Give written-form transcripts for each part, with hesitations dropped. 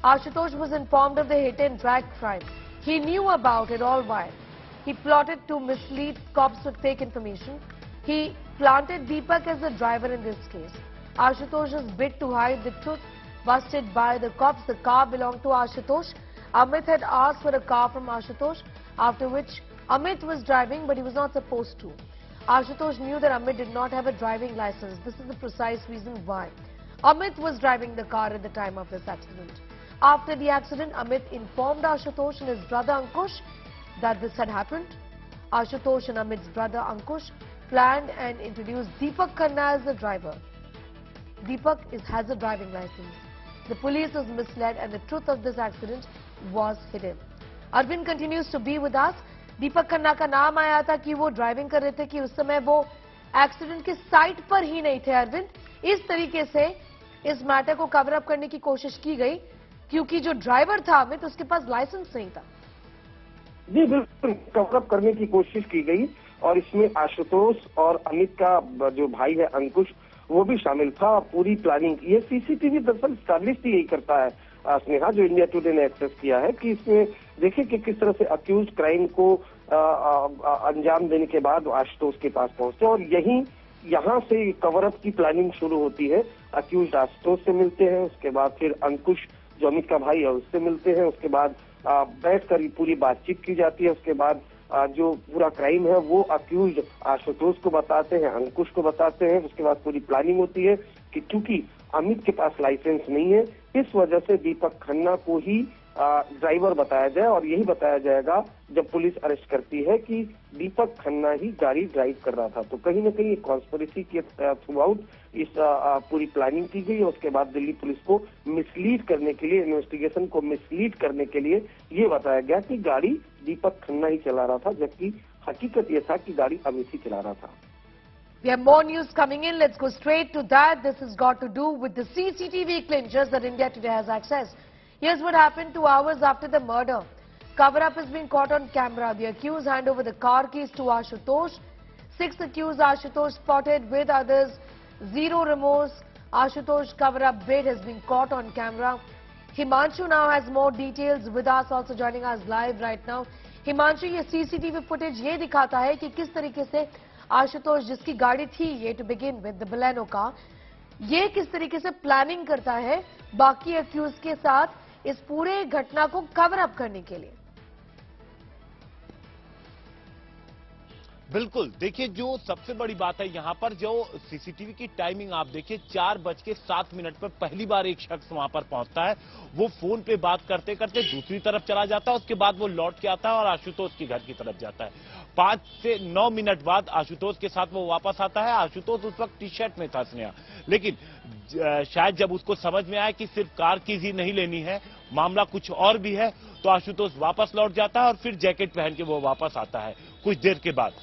Ashutosh was informed of the hit and drag crime. He knew about it all while. He plotted to mislead cops with fake information. He planted Deepak as the driver in this case. Ashutosh's bid to hide the truth busted by the cops. The car belonged to Ashutosh. Amit had asked for a car from Ashutosh, after which Amit was driving, but he was not supposed to. Ashutosh knew that Amit did not have a driving license. This is the precise reason why. Amit was driving the car at the time of this accident. After the accident, Amit informed Ashutosh and his brother Ankush that this had happened. Ashutosh and Amit's brother Ankush planned and introduced Deepak Khanna as the driver. Deepak has a driving license. The police was misled and the truth of this accident was hidden. Arvind continues to be with us. दीपक खन्ना का नाम आया था कि वो driving कर रहे थे कि उस समय वो एक्सीडेंट के साइट पर ही नहीं थे। अरविंद, इस तरीके से इस मैटर को कवर अप करने की कोशिश की गई क्योंकि जो ड्राइवर था अमित, उसके पास लाइसेंस नहीं था। जी बिल्कुल, कवर अप करने की कोशिश की गई और इसमें आशुतोष और अमित का जो भाई है अंकुश, वो भी शामिल था। पूरी प्लानिंग, ये सीसीटीवी दरअसल स्टैब्लिश यही करता है स्नेहा, जो इंडिया टुडे ने एक्सेस किया है, कि इसमें देखिए कि किस तरह से अक्यूज क्राइम को अंजाम देने के बाद आशुतोष के पास पहुंचते हैं और यहाँ से कवर अप की प्लानिंग शुरू होती है। अक्यूज आशुतोष से मिलते हैं, उसके बाद फिर अंकुश जो अमित का भाई है उससे मिलते हैं, उसके बाद बैठकर पूरी बातचीत की जाती है। उसके बाद जो पूरा क्राइम है वो अक्यूज आशुतोष को बताते हैं, अंकुश को बताते हैं। उसके बाद पूरी प्लानिंग होती है कि चूंकि अमित के पास लाइसेंस नहीं है, इस वजह से दीपक खन्ना को ही ड्राइवर बताया जाए और यही बताया जाएगा जब पुलिस अरेस्ट करती है कि दीपक खन्ना ही गाड़ी ड्राइव कर रहा था। तो कहीं ना कहीं कॉन्स्पिरेसी के थ्रू आउट इस पूरी प्लानिंग की गई। उसके बाद दिल्ली पुलिस को मिसलीड करने के लिए, इन्वेस्टिगेशन को मिसलीड करने के लिए ये बताया गया कि गाड़ी दीपक खन्ना ही चला रहा था, जबकि हकीकत ये था कि गाड़ी अमित ही चला रहा था। We have more news coming in. Let's go straight to that. This has got to do with the CCTV clinchers that India Today has access. Here's what happened 2 hours after the murder. Cover-up has been caught on camera. The accused hand over the car keys to Ashutosh. 6 accused Ashutosh spotted with others. Zero remorse. Ashutosh cover-up bid has been caught on camera. Himanshu now has more details with us, also joining us live right now. Himanshu, ये CCTV footage ये दिखाता है कि किस तरीके से आशुतोष, जिसकी गाड़ी थी ये to begin with the Baleno का, ये किस तरीके से प्लानिंग करता है बाकी अक्यूज के साथ इस पूरे घटना को कवर अप करने के लिए। बिल्कुल, देखिए जो सबसे बड़ी बात है यहां पर, जो सीसीटीवी की टाइमिंग आप देखिए, 4:07 पर पहली बार एक शख्स वहां पर पहुंचता है। वो फोन पे बात करते करते दूसरी तरफ चला जाता है, उसके बाद वो लौट के आता है और आशुतोष के घर की तरफ जाता है। 5 से 9 मिनट बाद आशुतोष के साथ वो वापस आता है। आशुतोष उस वक्त टी शर्ट में था स्नेहा, लेकिन शायद जब उसको समझ में आया कि सिर्फ कार कीज ही नहीं लेनी है, मामला कुछ और भी है, तो आशुतोष वापस लौट जाता है और फिर जैकेट पहन के वो वापस आता है। कुछ देर के बाद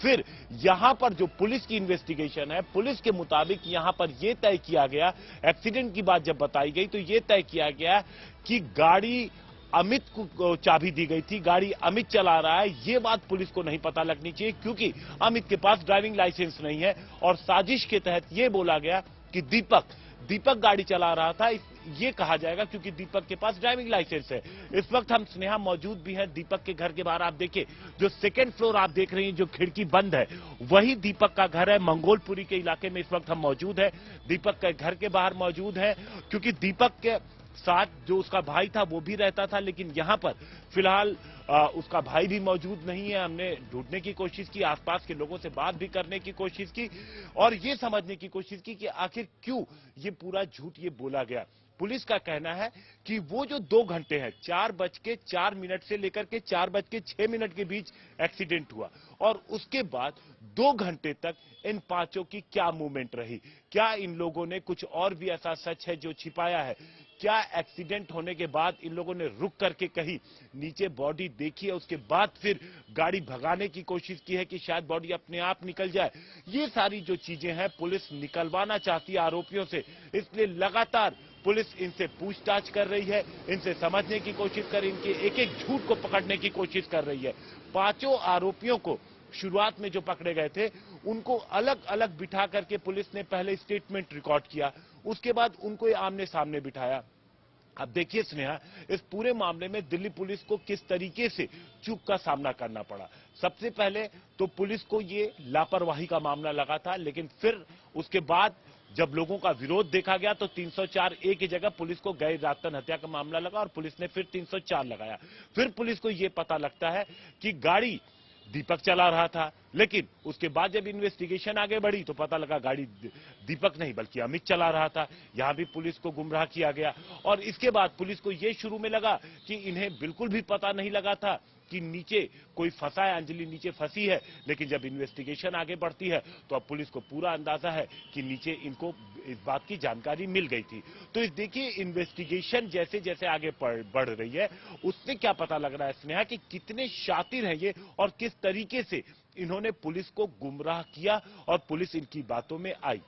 फिर यहां पर जो पुलिस की इन्वेस्टिगेशन है, पुलिस के मुताबिक यहां पर यह तय किया गया, एक्सीडेंट की बात जब बताई गई तो यह तय किया गया कि गाड़ी अमित को चाबी दी गई थी, गाड़ी अमित चला रहा है। यह बात पुलिस को नहीं पता लगनी चाहिए क्योंकि अमित के पास ड्राइविंग लाइसेंस नहीं है और साजिश के तहत यह बोला गया कि दीपक गाड़ी चला रहा था। ये कहा जाएगा क्योंकि दीपक के पास ड्राइविंग लाइसेंस है। इस वक्त हम स्नेहा मौजूद भी हैं दीपक के घर के बाहर। आप देखिए जो सेकंड फ्लोर आप देख रही हैं, जो खिड़की बंद है, वही दीपक का घर है। मंगोलपुरी के इलाके में इस वक्त हम मौजूद हैं, दीपक के घर के बाहर मौजूद है, क्योंकि दीपक के साथ जो उसका भाई था वो भी रहता था, लेकिन यहां पर फिलहाल उसका भाई भी मौजूद नहीं है। हमने ढूंढने की कोशिश की, आसपास के लोगों से बात भी करने की कोशिश की और ये समझने की कोशिश की कि आखिर क्यों ये पूरा झूठ ये बोला गया। पुलिस का कहना है कि वो जो 2 घंटे हैं, 4:04 से लेकर के 4:06 के बीच एक्सीडेंट हुआ और उसके बाद 2 घंटे तक इन पांचों की क्या मूवमेंट रही, क्या इन लोगों ने कुछ और भी ऐसा सच है जो छिपाया है, क्या एक्सीडेंट होने के बाद इन लोगों ने रुक करके कहीं नीचे बॉडी देखी है, उसके बाद फिर गाड़ी भगाने की कोशिश की है कि शायद बॉडी अपने आप निकल जाए। ये सारी जो चीजें हैं पुलिस निकलवाना चाहती है आरोपियों से, इसलिए लगातार पुलिस इनसे पूछताछ कर रही है, इनसे समझने की कोशिश कर, इनके एक एक झूठ को पकड़ने की कोशिश कर रही है। पांचों आरोपियों को शुरुआत में जो पकड़े गए थे उनको अलग अलग बिठा करके पुलिस ने पहले स्टेटमेंट रिकॉर्ड किया, उसके बाद उनको आमने सामने बिठाया अब देखिए स्नेहा, इस पूरे मामले में दिल्ली पुलिस को किस तरीके से चूक का सामना करना पड़ा। सबसे पहले तो पुलिस को ये लापरवाही का मामला लगा था, लेकिन फिर उसके बाद जब लोगों का विरोध देखा गया तो 304A की जगह पुलिस को गैर इरादतन हत्या का मामला लगा और पुलिस ने फिर 304 लगाया। फिर पुलिस को यह पता लगता है कि गाड़ी दीपक चला रहा था, लेकिन उसके बाद जब इन्वेस्टिगेशन आगे बढ़ी तो पता लगा गाड़ी दीपक नहीं बल्कि अमित चला रहा था। यहां भी पुलिस को गुमराह किया गया और इसके बाद पुलिस को यह शुरू में लगा कि इन्हें बिल्कुल भी पता नहीं लगा था कि नीचे कोई फंसा है, अंजलि नीचे फंसी है। लेकिन जब इन्वेस्टिगेशन आगे बढ़ती है तो अब पुलिस को पूरा अंदाजा है कि नीचे इनको इस बात की जानकारी मिल गई थी। तो इस देखिए इन्वेस्टिगेशन जैसे जैसे आगे बढ़ रही है उससे क्या पता लग रहा है स्नेहा कि कितने शातिर हैं ये और किस तरीके से इन्होंने पुलिस को गुमराह किया और पुलिस इनकी बातों में आई।